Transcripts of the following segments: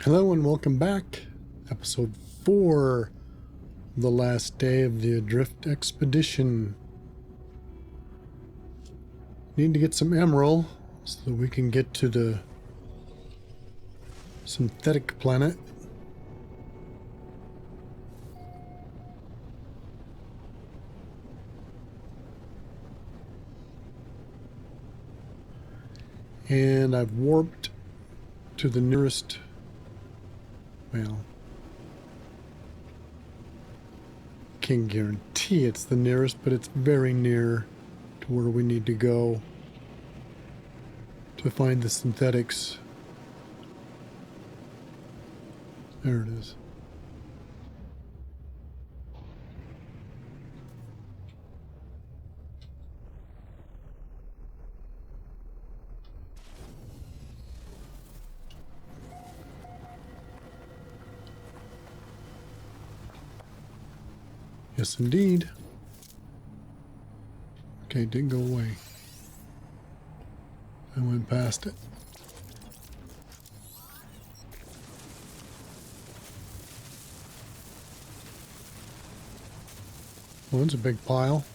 Hello and welcome back. Episode 4, the last day of the Adrift expedition. Need to get some emerald so that we can get to the synthetic planet. And I've warped to the nearest, well, can't guarantee it's the nearest, but it's very near to where we need to go to find the synthetics. There it is. Yes, indeed. Okay, it didn't go away. I went past it. Well, it's a big pile.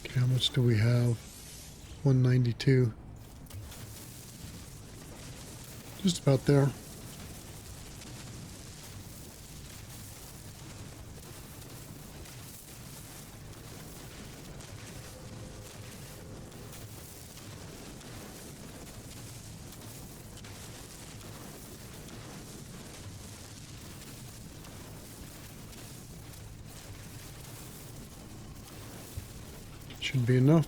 Okay, how much do we have? 192. Just about there. Should be enough.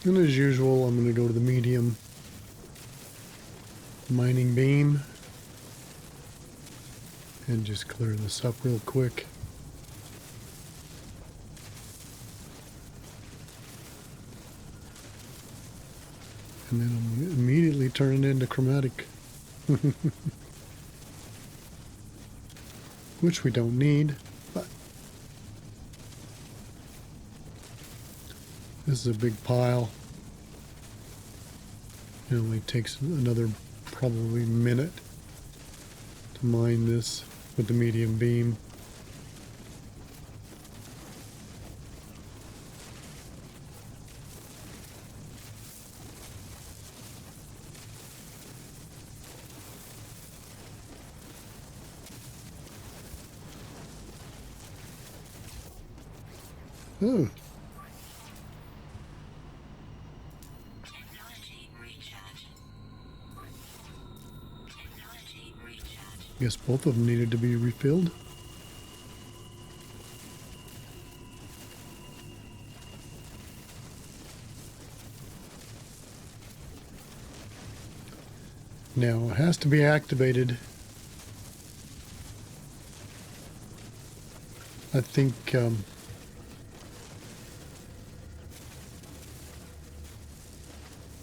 And as usual, I'm going to go to the medium mining beam and just clear this up real quick. And then I'm going to immediately turn it into chromatic. Which we don't need, but this is a big pile. It only takes another probably minute to mine this with the medium beam. Oh. Guess both of them needed to be refilled. Now it has to be activated. I think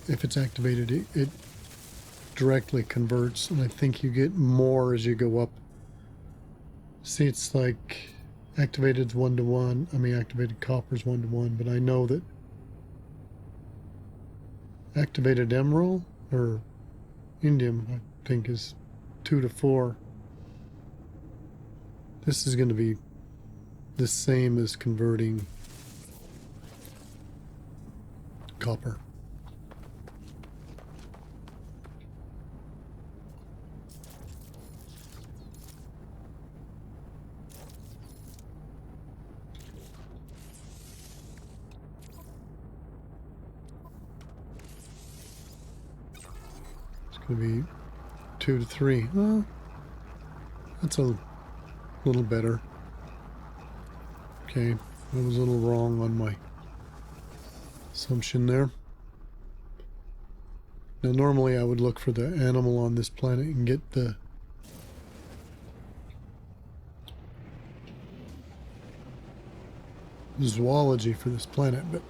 if it's activated, it directly converts, and I think you get more as you go up. See, it's like activated's 1-to-1. I mean, activated copper's 1-to-1, but I know that activated emerald or indium, I think, is 2-to-4. This is going to be the same as converting copper. going to be 2 to 3. Well, that's a little better. Okay, I was a little wrong on my assumption there. Now, normally I would look for the animal on this planet and get the zoology for this planet, but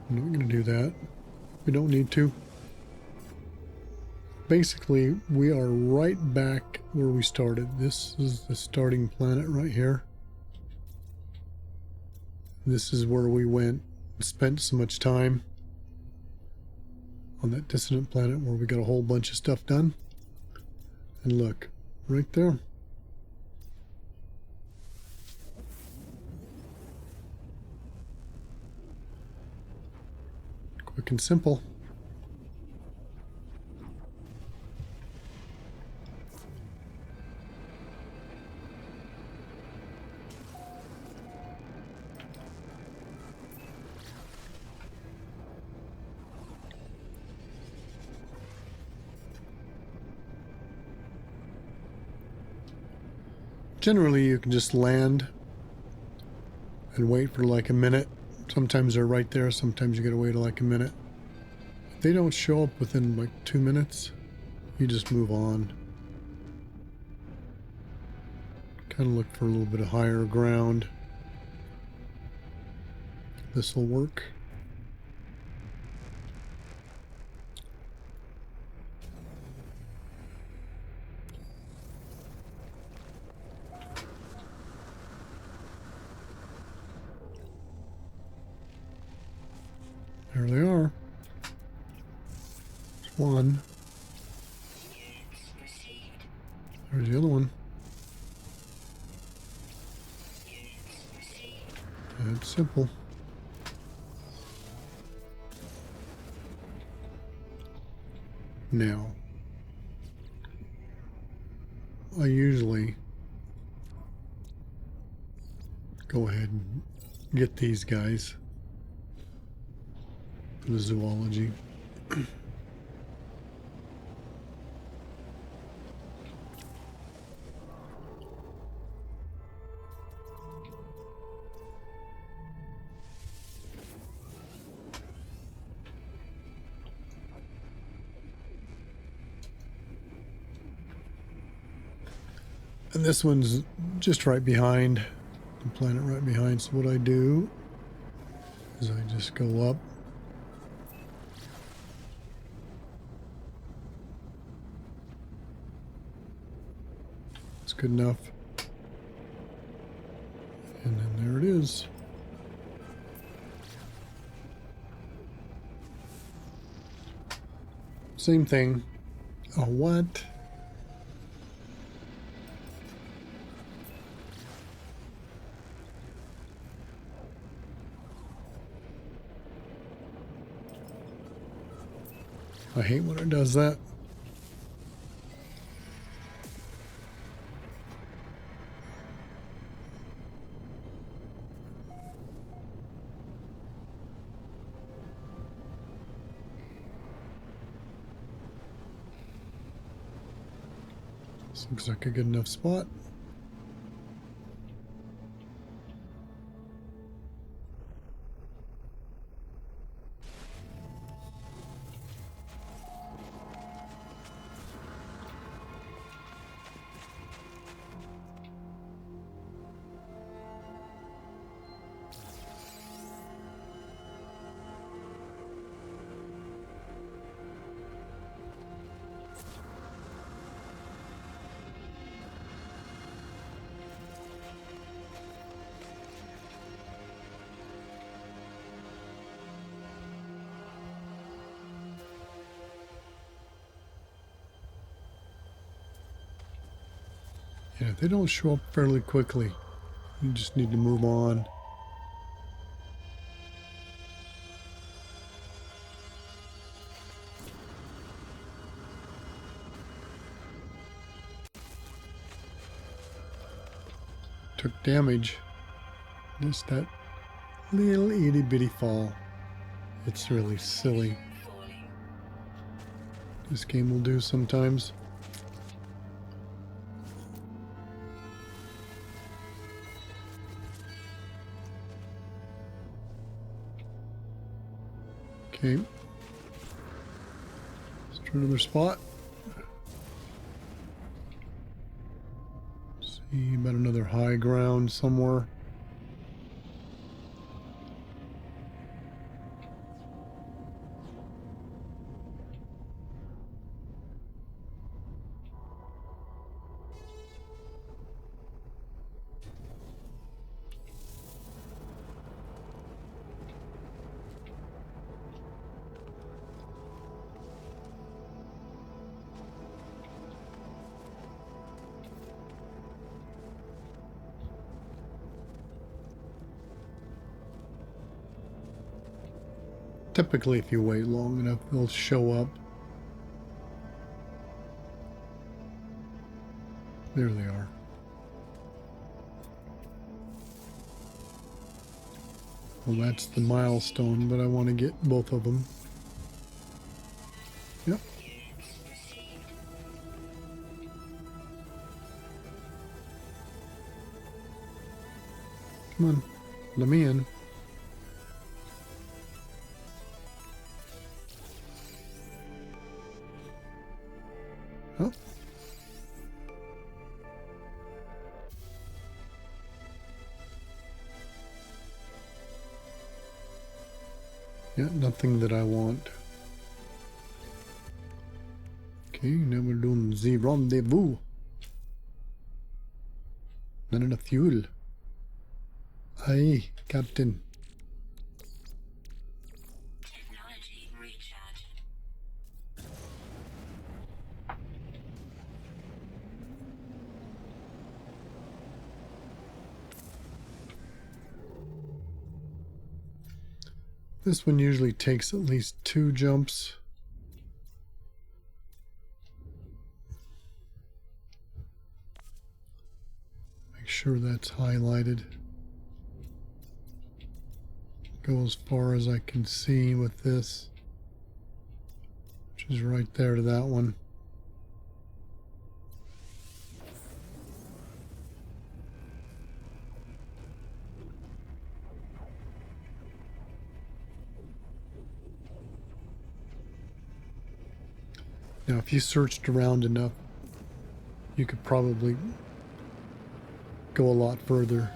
I'm not going to do that. We don't need to. Basically, we are right back where we started. This is the starting planet right here. This is where we went and spent so much time on that dissident planet where we got a whole bunch of stuff done. And look, right there. Quick and simple. Generally, you can just land and wait for like a minute. Sometimes they're right there, sometimes you gotta wait like a minute. If they don't show up within like 2 minutes, you just move on. Kind of look for a little bit of higher ground. This will work. There they are. There's one. There's the other one. It's simple. Now, I usually go ahead and get these guys for the zoology. And this one's just right behind, the planet right behind. So what I do is I just go up. It's good enough. And then there it is. Same thing. Oh, what? I hate when it does that. This looks like a good enough spot. Yeah, if they don't show up fairly quickly, you just need to move on. Took damage. Just that little itty bitty fall. It's really silly. This game will do sometimes. Okay. Let's try another spot. See about another high ground somewhere. Typically, if you wait long enough, they'll show up. There they are. Well, that's the milestone, but I want to get both of them. Yep. Come on, let me in. Oh. Yeah, nothing that I want. Okay, now we're doing the rendezvous. None enough fuel. Aye, Captain. Technology recharge. This one usually takes at least 2 jumps. Make sure that's highlighted. Go as far as I can see with this, which is right there to that one. Now, if you searched around enough, you could probably go a lot further.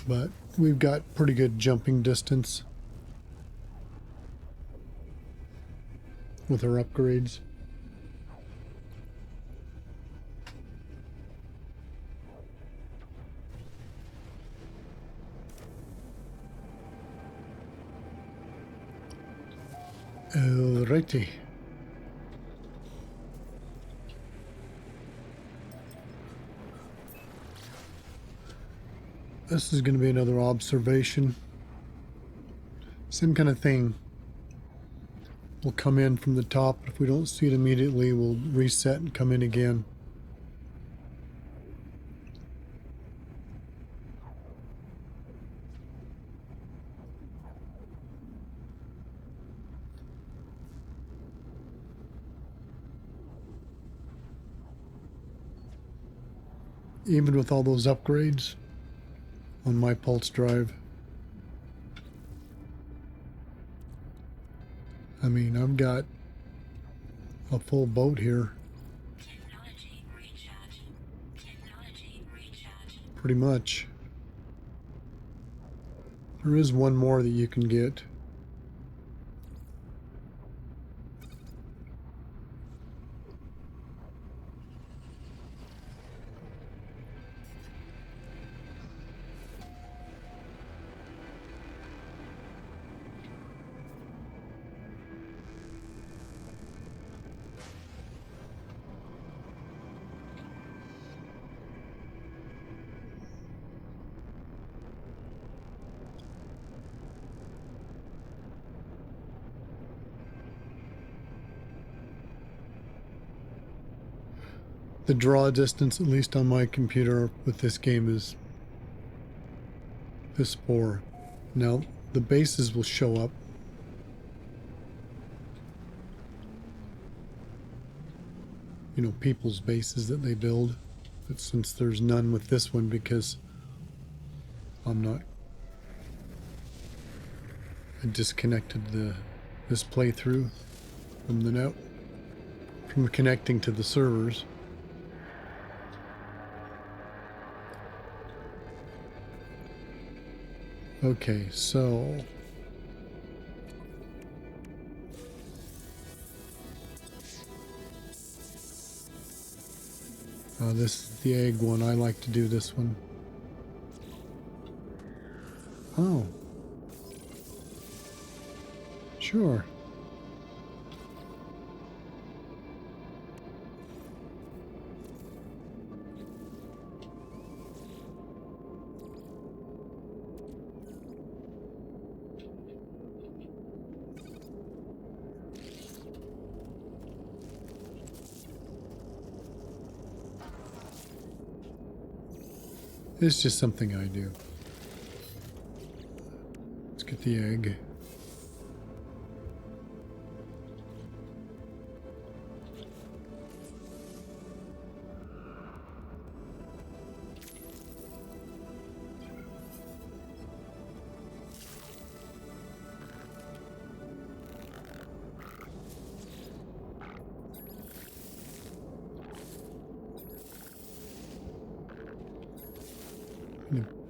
But we've got pretty good jumping distance with our upgrades. Alrighty. This is going to be another observation. Same kind of thing. We'll come in from the top. If we don't see it immediately, we'll reset and come in again. Even with all those upgrades on my pulse drive. I mean, I've got a full boat here. Technology recharge. Technology recharge. Pretty much. There is one more that you can get. The draw distance, at least on my computer with this game, is this 4. Now, the bases will show up. You know, people's bases that they build. But since there's none with this one because I disconnected this playthrough from the net, from connecting to the servers. Okay, so this is the egg one. I like to do this one. Oh. Sure. It's just something I do. Let's get the egg.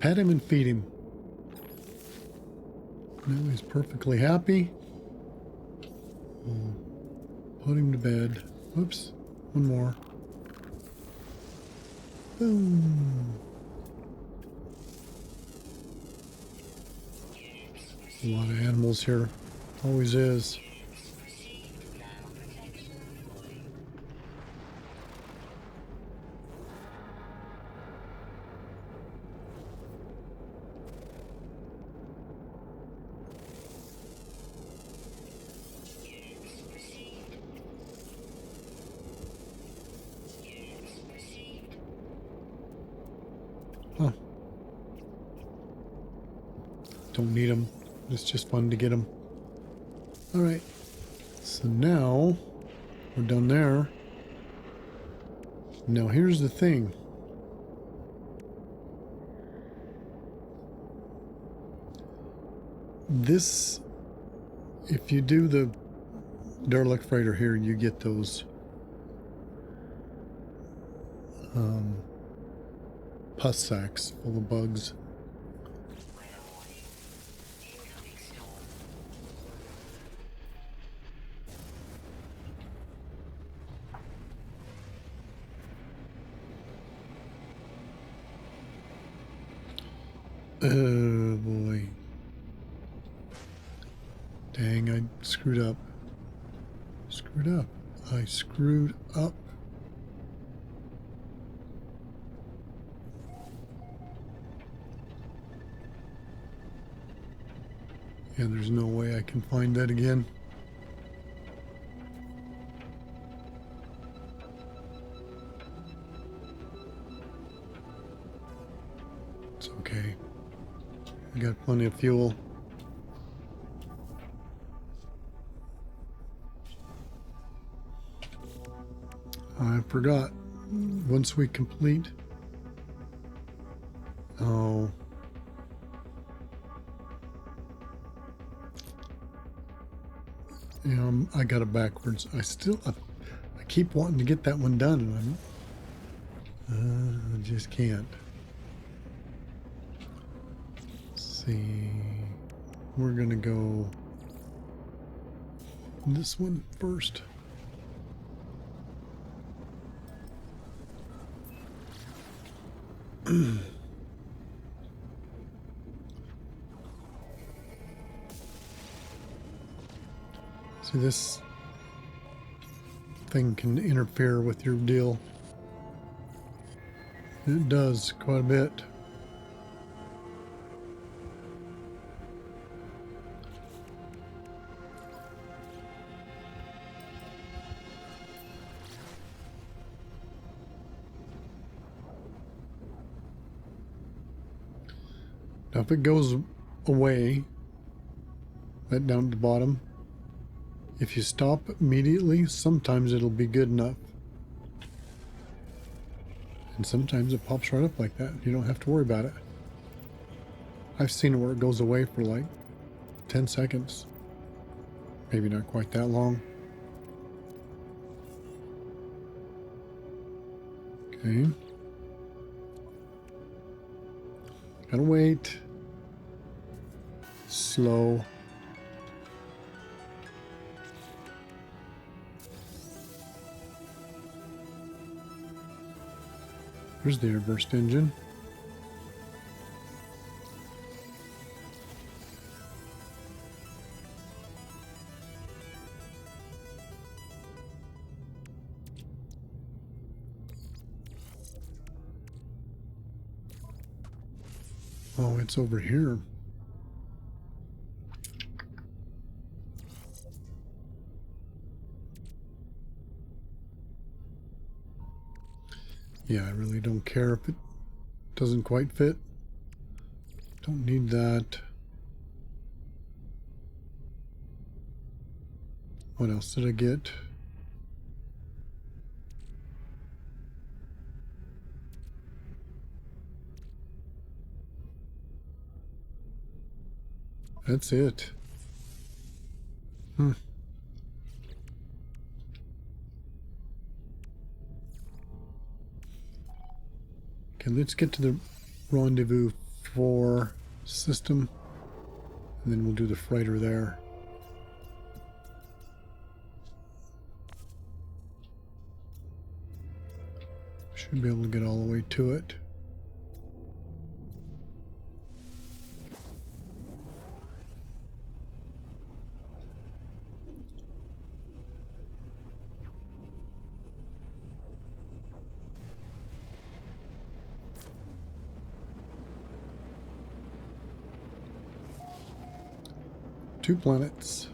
Pet him and feed him. Now he's perfectly happy. We'll put him to bed. Whoops. One more. Boom. A lot of animals here. Always is. Huh. Don't need them. It's just fun to get them. Alright. So now we're done there. Now here's the thing. This, if you do the derelict freighter here, you get those pus sacks full of bugs. Oh boy. Dang, I screwed up. I screwed up. Yeah, there's no way I can find that again. It's okay. We got plenty of fuel. I forgot. Once we complete... Oh. You know, I got it backwards. I keep wanting to get that one done, and I just can't. Let's see. We're gonna go this one first. See, this thing can interfere with your deal. It does quite a bit. Now, if it goes away, right down at the bottom, if you stop immediately, sometimes it'll be good enough. And sometimes it pops right up like that. You don't have to worry about it. I've seen it where it goes away for like 10 seconds. Maybe not quite that long. Okay. Gotta wait. Slow. There's the airburst engine. Oh, it's over here. Yeah, I really don't care if it doesn't quite fit. Don't need that. What else did I get? That's it. Hmm. Okay, let's get to the rendezvous 4 system, and then we'll do the freighter there. Should be able to get all the way to it. Two planets.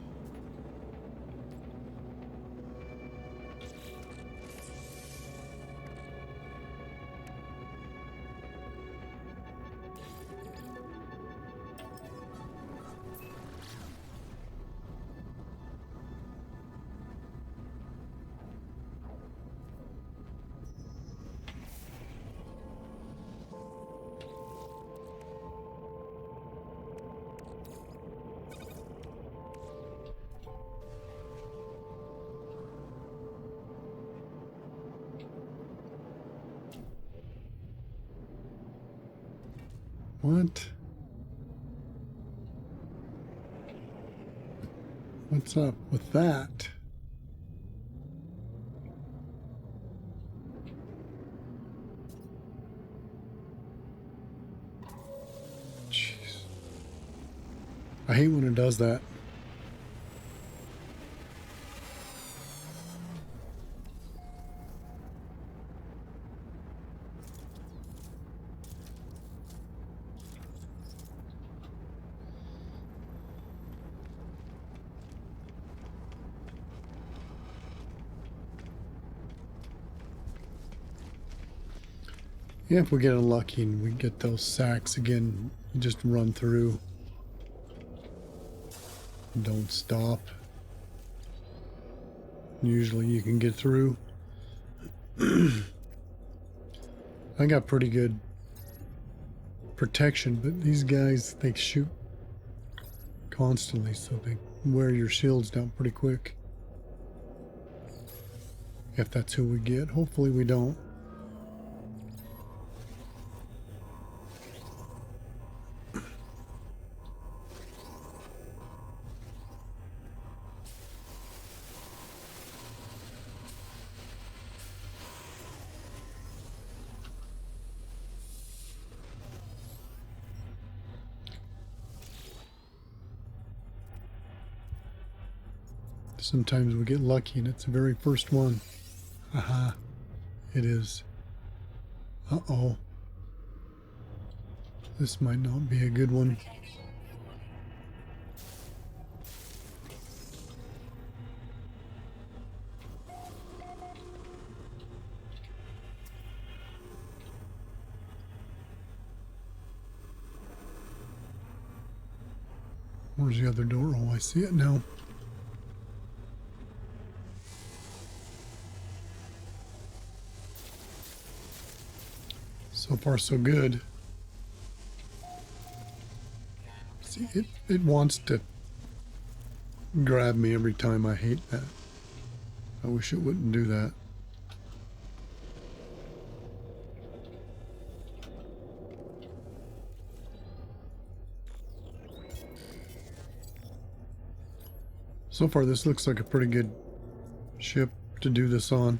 What? What's up with that? Jeez. I hate when it does that. Yeah, if we get unlucky and we get those sacks again, you just run through. Don't stop. Usually you can get through. I got pretty good protection, but these guys, they shoot constantly, so they wear your shields down pretty quick. If that's who we get. Hopefully we don't. Sometimes we get lucky and it's the very first one. Aha, it is. Uh-oh. This might not be a good one. Where's the other door? Oh, I see it now. So far, so good. See, it wants to grab me every time. I hate that. I wish it wouldn't do that. So far, this looks like a pretty good ship to do this on.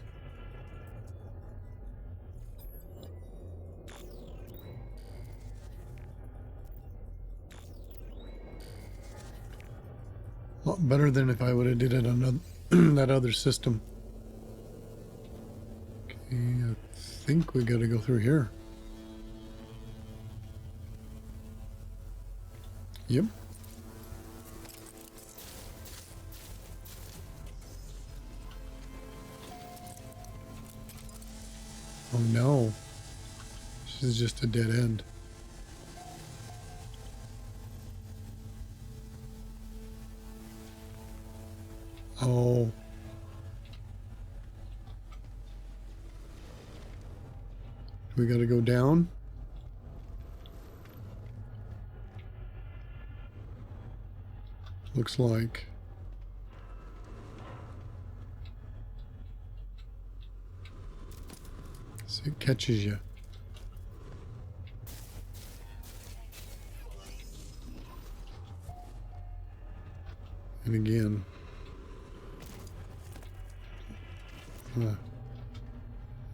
A lot better than if I would have did it on that other system. Okay, I think we got to go through here. Yep. Oh no. This is just a dead end. Oh. We got to go down. Looks like. See, it catches you. And again.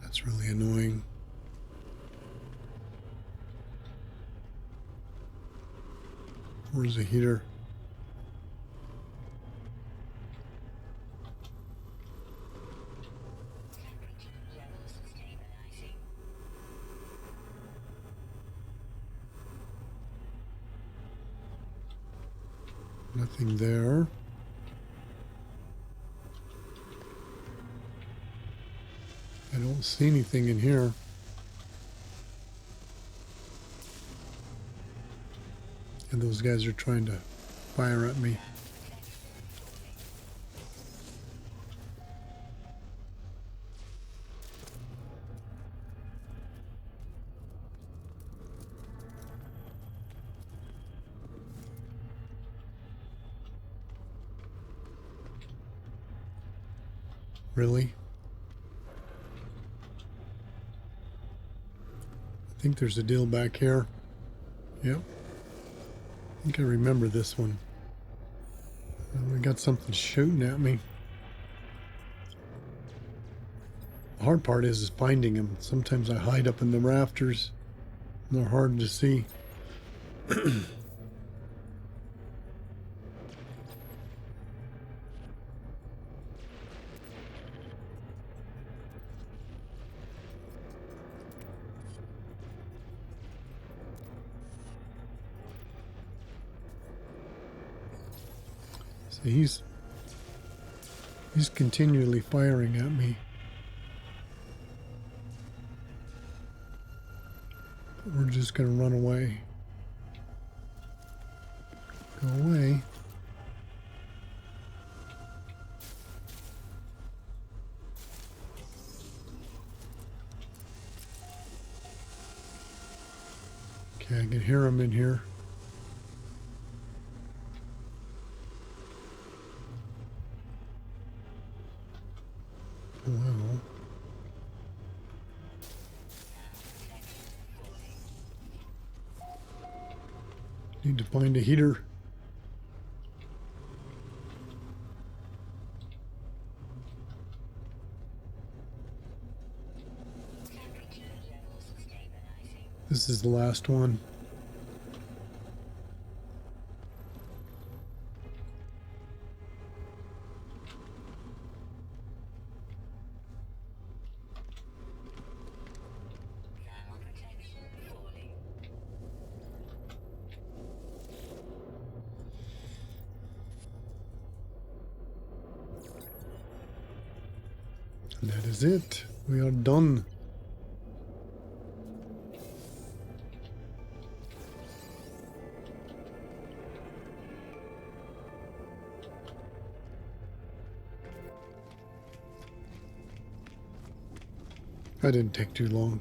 That's really annoying. Where's the heater? Nothing there. I don't see anything in here. And those guys are trying to fire at me. Really? I think there's a deal back here. Yep. I think I remember this one. We got something shooting at me. The hard part is finding them. Sometimes I hide up in the rafters. And they're hard to see. So he's continually firing at me. But we're just gonna run away. Go away. Okay, I can hear him in here. Well, need to find a heater. This is the last one. And that is it. We are done. That didn't take too long.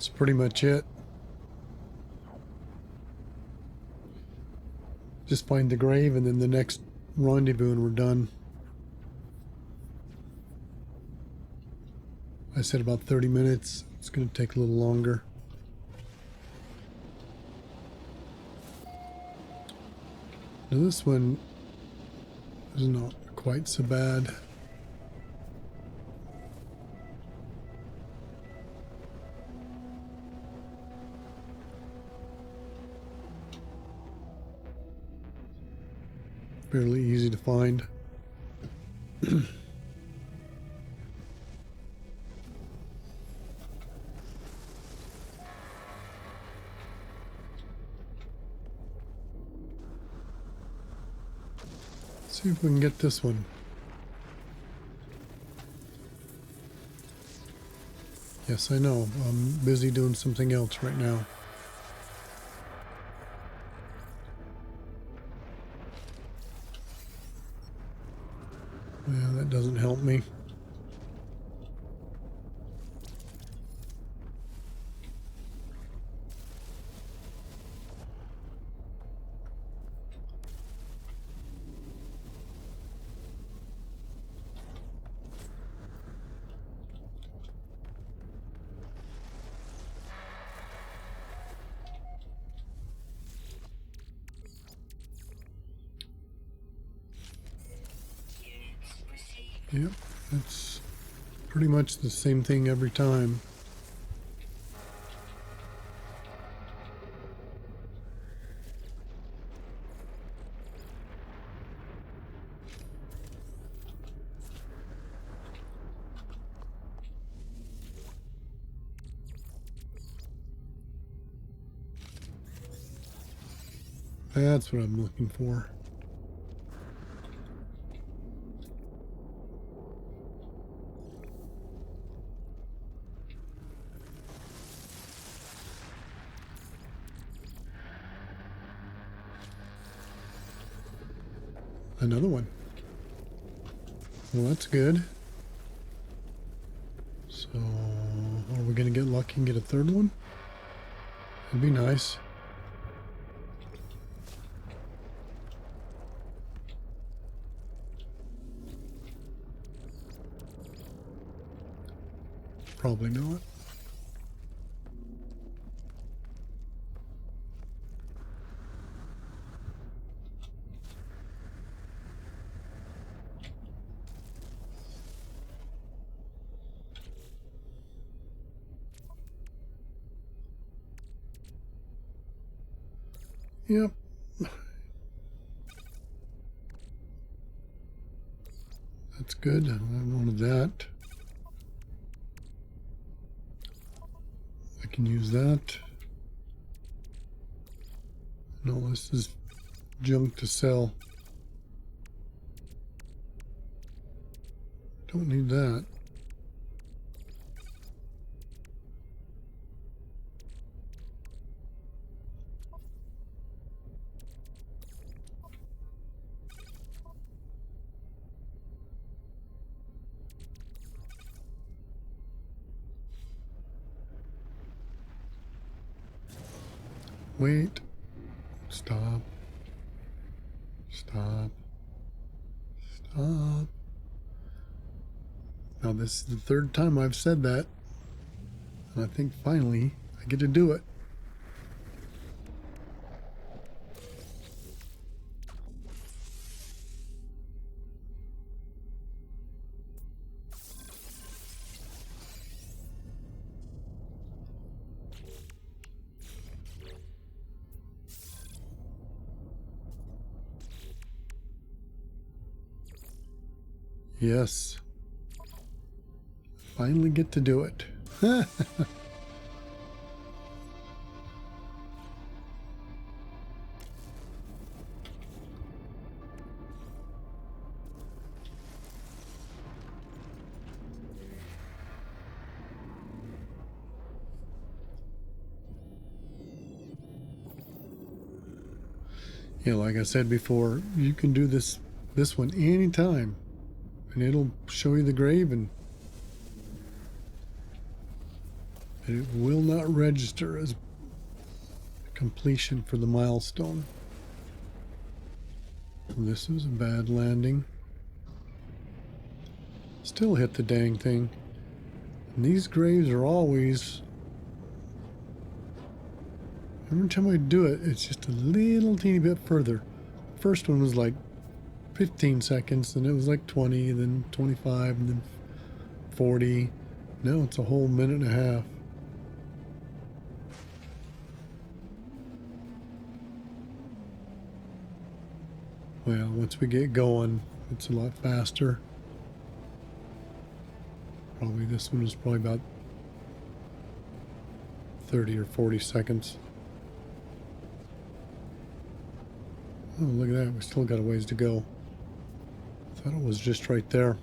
That's pretty much it. Just find the grave and then the next rendezvous and we're done. I said about 30 minutes. It's going to take a little longer. Now this one is not quite so bad. Fairly easy to find. See if we can get this one. Yes, I know. I'm busy doing something else right now. Yeah, that doesn't help me. Yep, it's pretty much the same thing every time. That's what I'm looking for. Another one. Well, that's good. So, are we going to get lucky and get a third one? It'd be nice. Probably not. Yep. That's good. I wanted that. I can use that. No, this is junk to sell. Don't need that. Wait. Stop. Stop. Stop. Now this is the third time I've said that. And I think finally I get to do it. Yes. Finally get to do it. Yeah, like I said before, you can do this one anytime, and it'll show you the grave, and it will not register as completion for the milestone. This was a bad landing. Still hit the dang thing. And these graves are always... Every time I do it, it's just a little teeny bit further. First one was like 15 seconds, then it was like 20, then 25, and then 40. Now it's a whole minute and a half. Well, once we get going, it's a lot faster. Probably this one was probably about 30 or 40 seconds. Oh, look at that. We still got a ways to go. I thought it was just right there.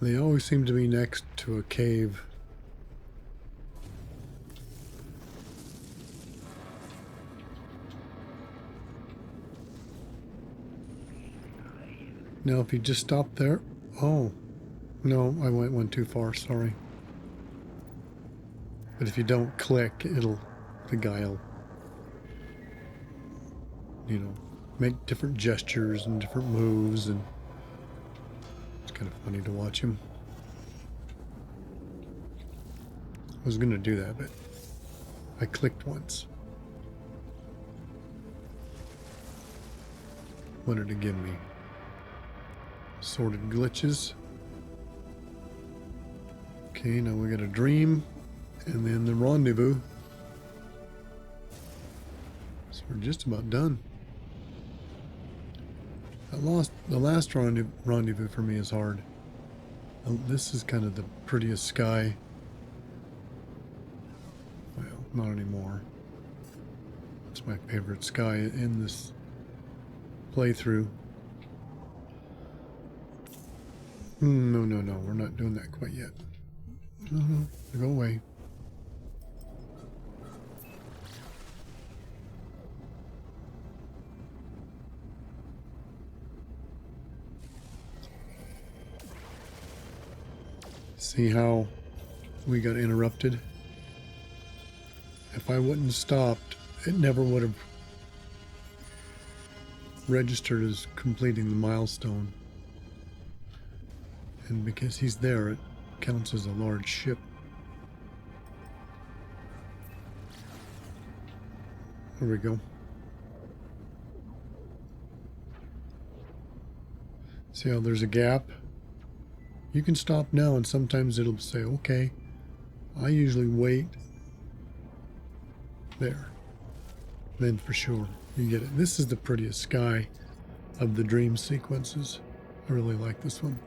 They always seem to be next to a cave. Now, if you just stop there... Oh, no, I went one too far, sorry. But if you don't click, the guy'll, you know, make different gestures and different moves, and it's kind of funny to watch him. I was going to do that, but I clicked once. What did it give me? Sorted glitches. Okay, now we got a dream, and then the rendezvous. So we're just about done. The last rendezvous for me is hard. This is kind of the prettiest sky. Well, not anymore. It's my favorite sky in this playthrough. No, we're not doing that quite yet. No, go away. See how we got interrupted? If I wouldn't have stopped, it never would have registered as completing the milestone. And because he's there, it counts as a large ship. There we go. See how there's a gap? You can stop now, and sometimes it'll say, okay. I usually wait there. Then for sure, you get it. This is the prettiest sky of the dream sequences. I really like this one.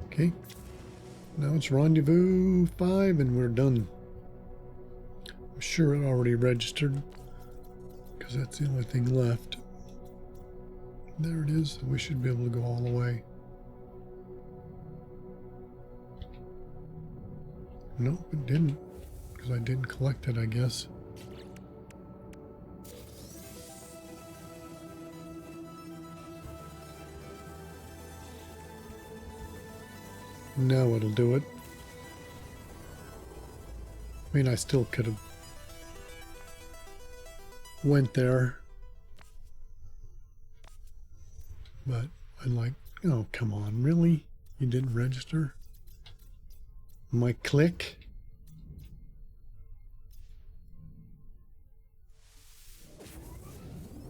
Okay, now it's rendezvous 5 and we're done. I'm sure it already registered because that's the only thing left. There it is. We should be able to go all the way. Nope, it didn't, because I didn't collect it, I guess. Now it'll do it. I mean, I still could have went there. But I'm like, oh, come on, really? You didn't register? My click?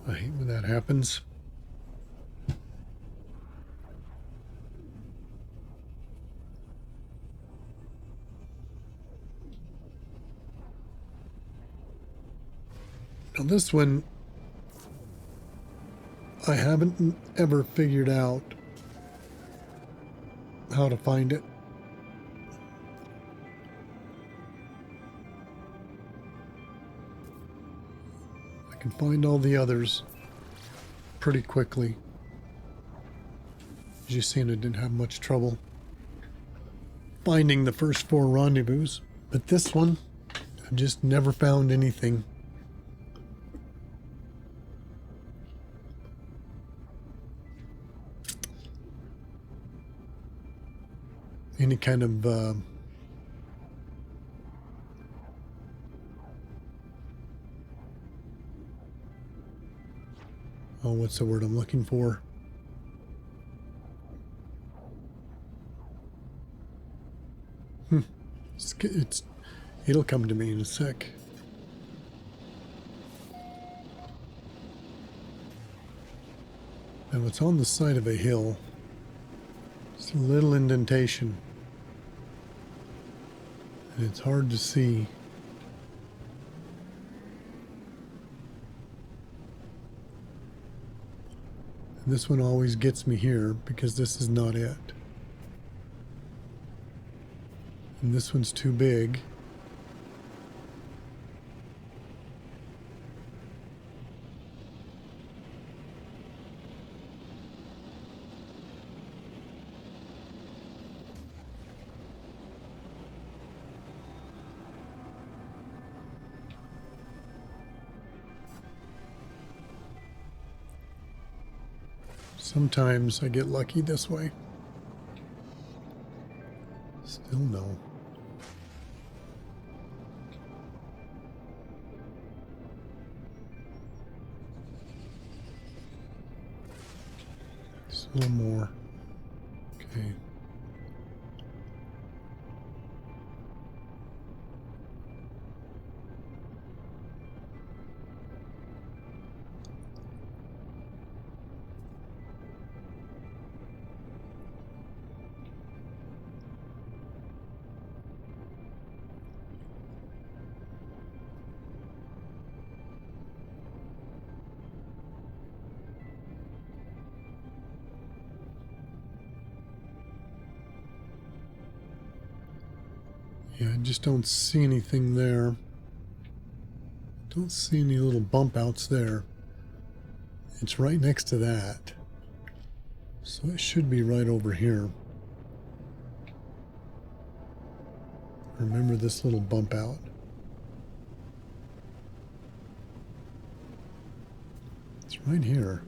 I hate when that happens. Now this one, I haven't ever figured out how to find it. I can find all the others pretty quickly. As you've seen, I didn't have much trouble finding the first 4 rendezvous, but this one, I've just never found anything. Any kind of oh, what's the word I'm looking for? It'll come to me in a sec. Now it's on the side of a hill. It's a little indentation. And it's hard to see. And this one always gets me here because this is not it. And this one's too big. Sometimes I get lucky this way. Still no. Just a little more. Okay. Yeah, I just don't see anything there. Don't see any little bump outs there. It's right next to that. So it should be right over here. Remember this little bump out. It's right here.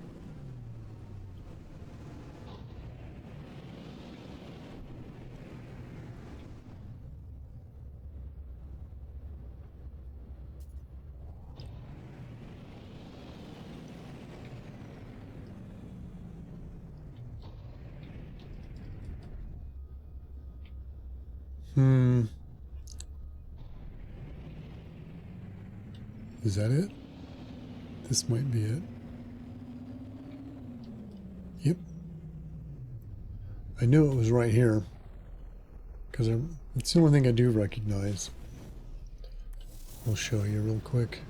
Is that it? This might be it. Yep. I knew it was right here because it's the only thing I do recognize. I'll show you real quick.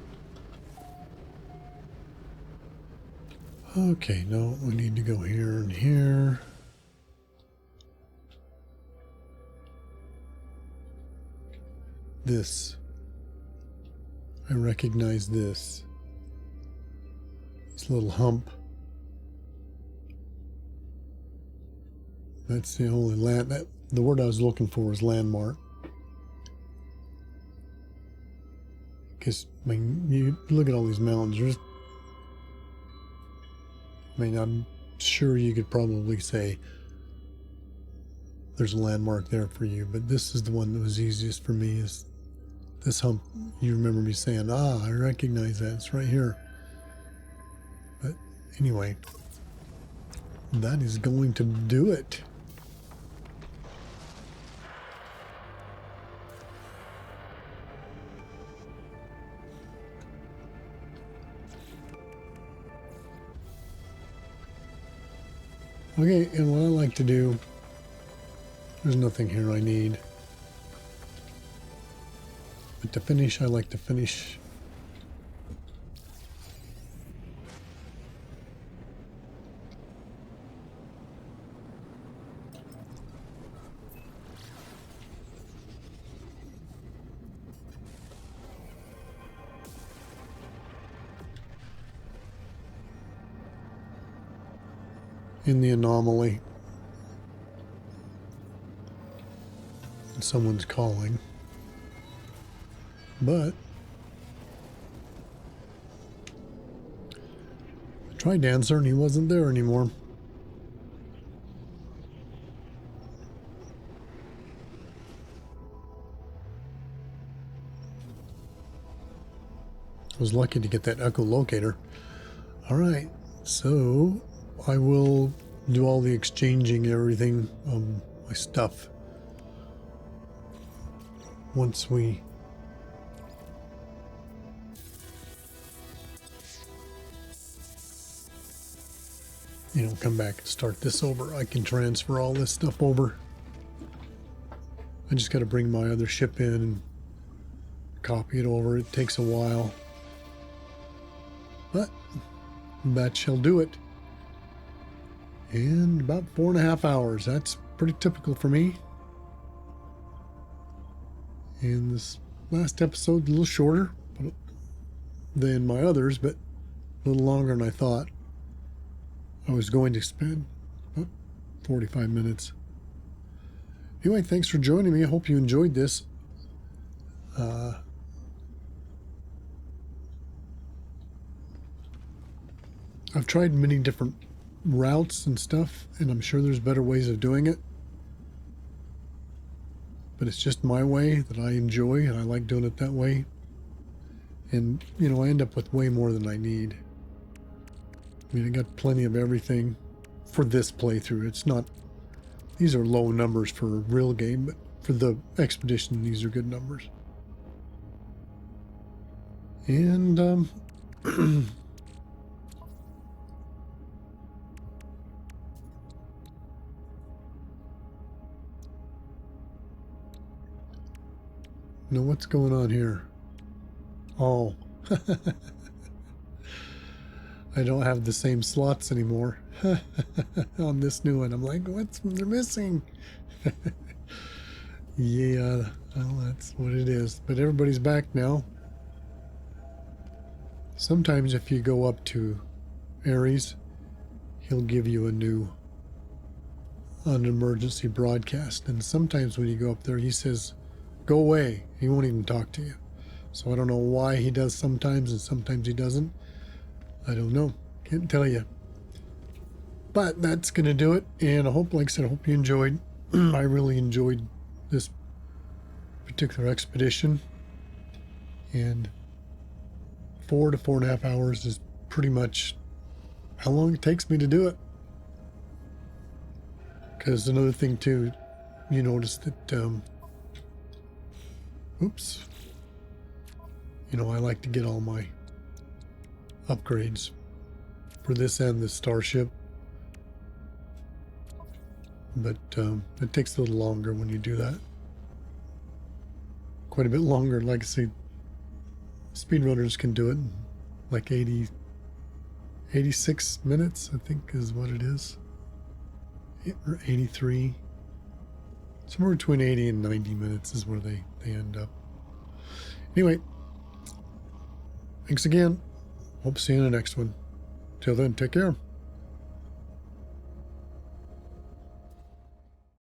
Okay, no, we need to go here and here. This. I recognize this. This little hump. That's the only the word I was looking for is landmark. Because, I mean, you look at all these mountains, I'm sure you could probably say there's a landmark there for you, but this is the one that was easiest for me, is this hump. You remember me saying, I recognize that, it's right here. But anyway, that is going to do it. Okay, and what I like to do, there's nothing here I need. But to finish, I like to finish in the anomaly. And someone's calling. But I tried to answer and he wasn't there anymore. I was lucky to get that echolocator. All right, so I will do all the exchanging and everything of my stuff once we come back and start this over. I can transfer all this stuff over. I just got to bring my other ship in and copy it over. It takes a while, but that shall do it. In about 4.5 hours. That's pretty typical for me. And this last episode a little shorter than my others, but a little longer than I thought. I was going to spend about 45 minutes. Anyway, thanks for joining me. I hope you enjoyed this. I've tried many different routes and stuff, and I'm sure there's better ways of doing it. But it's just my way that I enjoy, and I like doing it that way. And, I end up with way more than I need. I mean, I got plenty of everything for this playthrough. It's not, these are low numbers for a real game, but for the expedition, these are good numbers. And, now what's going on here? Oh. I don't have the same slots anymore on this new one. I'm like, what's they're missing? Yeah, well, that's what it is. But everybody's back now. Sometimes if you go up to Ares, he'll give you an emergency broadcast. And sometimes when you go up there, he says, go away. He won't even talk to you. So I don't know why he does sometimes and sometimes he doesn't. I don't know. Can't tell you. But that's going to do it. And I hope, like I said, I hope you enjoyed. I really enjoyed this particular expedition. And 4 to 4.5 hours is pretty much how long it takes me to do it. Because another thing too, you notice that, oops. I like to get all my upgrades for this and the starship, but it takes a little longer when you do that. Quite a bit longer. Like I say, speedrunners can do it in like 86 minutes, I think is what it is, or 83. Somewhere between 80 and 90 minutes is where they end up. Anyway, thanks again. Hope to see you in the next one. Till then, take care.